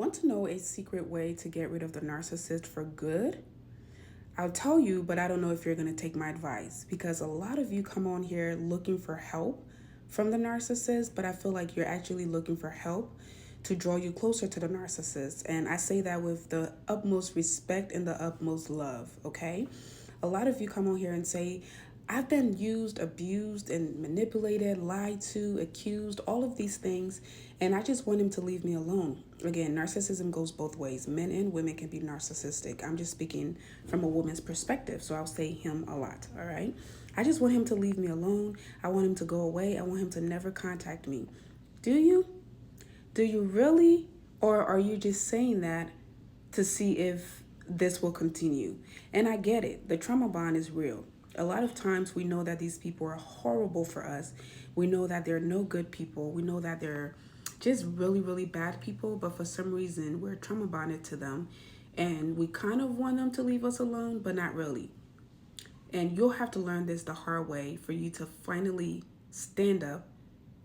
Want to know a secret way to get rid of the narcissist for good? I'll tell you, but I don't know if you're going to take my advice because a lot of you come on here looking for help from the narcissist, but I feel like you're actually looking for help to draw you closer to the narcissist. And I say that with the utmost respect and the utmost love, okay? A lot of you come on here and say, I've been used, abused, and manipulated, lied to, accused, all of these things, and I just want him to leave me alone. Again, narcissism goes both ways. Men and women can be narcissistic. I'm just speaking from a woman's perspective, so I'll say him a lot, all right? I just want him to leave me alone. I want him to go away. I want him to never contact me. Do you? Do you really? Or are you just saying that to see if this will continue? And I get it. The trauma bond is real. A lot of times we know that these people are horrible for us. We know that they're no good people. We know that they're just really, really bad people. But for some reason, we're trauma bonded to them. And we kind of want them to leave us alone, but not really. And you'll have to learn this the hard way for you to finally stand up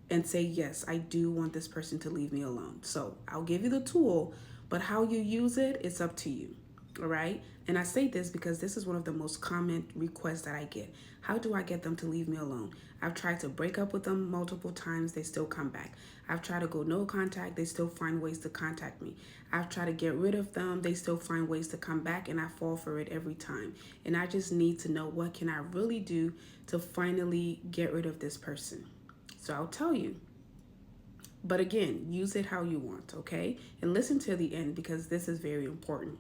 and say, yes, I do want this person to leave me alone. So I'll give you the tool, but how you use it, it's up to you. All right. And I say this because this is one of the most common requests that I get. How do I get them to leave me alone? I've tried to break up with them multiple times. They still come back. I've tried to go no contact. They still find ways to contact me. I've tried to get rid of them. They still find ways to come back, and I fall for it every time. And I just need to know, what can I really do to finally get rid of this person? So I'll tell you. But again, use it how you want, okay? And listen to the end because this is very important.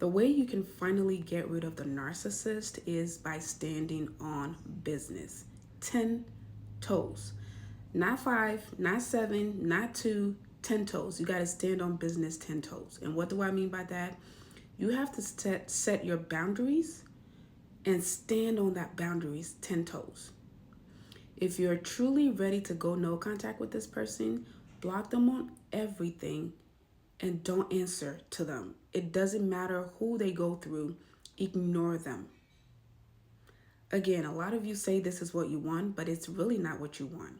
The way you can finally get rid of the narcissist is by standing on business. 10 toes. Not 5, not 7, not 2, 10 toes. You got to stand on business 10 toes. And what do I mean by that? You have to set your boundaries and stand on that boundaries 10 toes. If you're truly ready to go no contact with this person, block them on everything and don't answer to them. It doesn't matter who they go through, ignore them. Again, a lot of you say this is what you want, but it's really not what you want.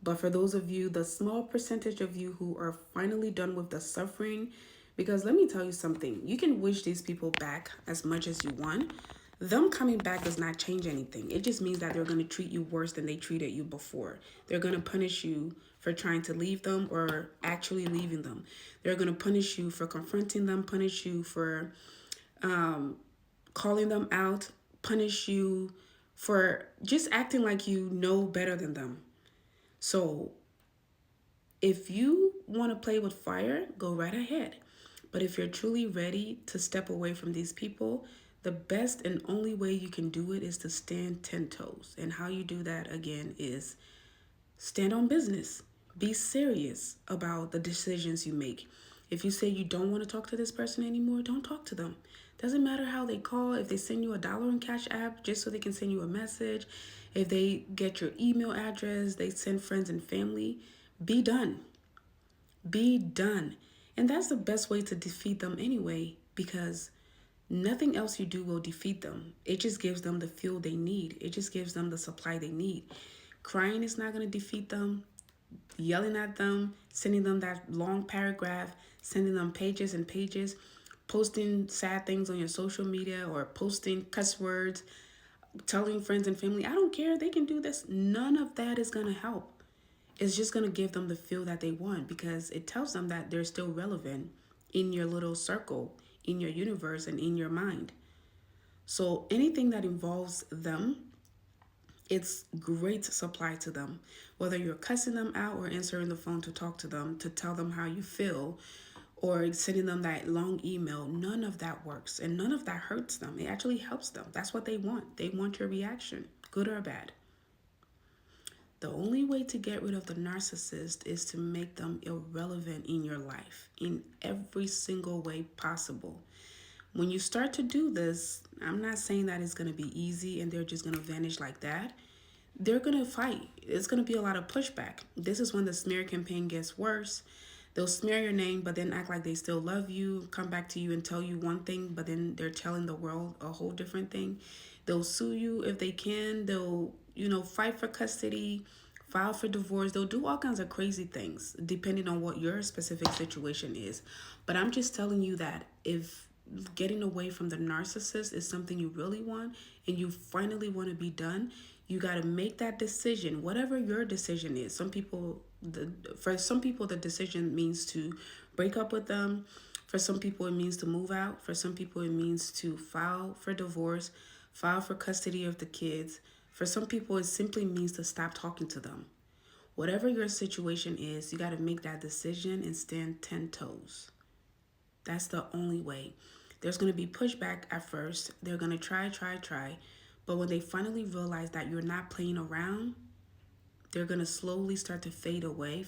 But for those of you, the small percentage of you who are finally done with the suffering, because let me tell you something, you can wish these people back as much as you want. Them coming back does not change anything. It just means that they're going to treat you worse than they treated you before. They're going to punish you for trying to leave them or actually leaving them. They're going to punish you for confronting them, punish you for calling them out, punish you for just acting like you know better than them. So if you want to play with fire, go right ahead. But if you're truly ready to step away from these people, the best and only way you can do it is to stand 10 toes. And how you do that, again, is stand on business. Be serious about the decisions you make. If you say you don't want to talk to this person anymore, don't talk to them. Doesn't matter how they call, if they send you $1 in Cash App just so they can send you a message, if they get your email address, they send friends and family, be done. Be done. And that's the best way to defeat them anyway, because nothing else you do will defeat them. It just gives them the fuel they need. It just gives them the supply they need. Crying is not going to defeat them. Yelling at them, sending them that long paragraph, sending them pages and pages, posting sad things on your social media or posting cuss words, telling friends and family, I don't care, they can do this. None of that is going to help. It's just going to give them the feel that they want because it tells them that they're still relevant in your little circle, in your universe, and in your mind. So anything that involves them, it's great supply to them. Whether you're cussing them out or answering the phone to talk to them, to tell them how you feel, or sending them that long email, none of that works. And none of that hurts them. It actually helps them. That's what they want. They want your reaction, good or bad. The only way to get rid of the narcissist is to make them irrelevant in your life in every single way possible. When you start to do this, I'm not saying that it's going to be easy and they're just going to vanish like that. They're going to fight. It's going to be a lot of pushback. This is when the smear campaign gets worse. They'll smear your name, but then act like they still love you, come back to you and tell you one thing, but then they're telling the world a whole different thing. They'll sue you if they can. They'll, fight for custody, file for divorce. They'll do all kinds of crazy things depending on what your specific situation is. But I'm just telling you that if getting away from the narcissist is something you really want and you finally want to be done, you got to make that decision, whatever your decision is. For some people, the decision means to break up with them. For some people, it means to move out. For some people, it means to file for divorce, file for custody of the kids. For some people, it simply means to stop talking to them. Whatever your situation is, you got to make that decision and stand 10 toes. That's the only way. There's going to be pushback at first. They're going to try. But when they finally realize that you're not playing around, they're going to slowly start to fade away,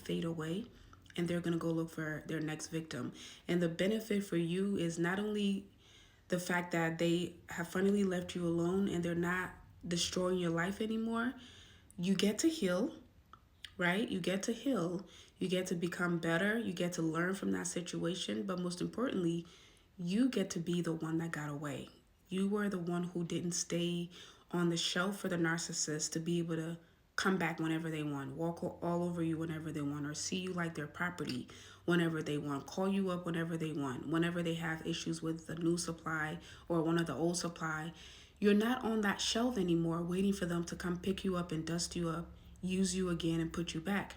and they're going to go look for their next victim. And the benefit for you is not only the fact that they have finally left you alone and they're not destroying your life anymore, you get to heal, right? You get to heal. You get to become better. You get to learn from that situation. But most importantly, you get to be the one that got away. You were the one who didn't stay on the shelf for the narcissist to be able to come back whenever they want, walk all over you whenever they want, or see you like their property whenever they want, call you up whenever they want, whenever they have issues with the new supply or one of the old supply. You're not on that shelf anymore waiting for them to come pick you up and dust you up, use you again, and put you back.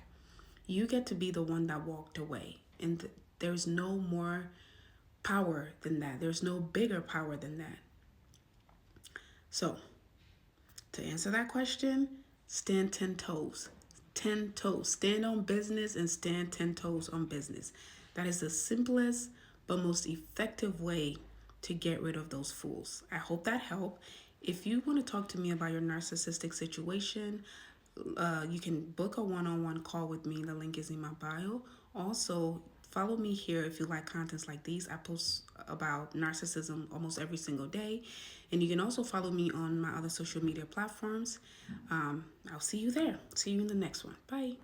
You get to be the one that walked away. And there's no more power than that. There's no bigger power than that. So, to answer that question, stand 10 toes. 10 toes. Stand on business and stand 10 toes on business. That is the simplest but most effective way to get rid of those fools. I hope that helped. If you want to talk to me about your narcissistic situation, you can book a one-on-one call with me. The link is in my bio. Also, follow me here if you like contents like these. I post about narcissism almost every single day. And you can also follow me on my other social media platforms. I'll see you there. See you in the next one. Bye.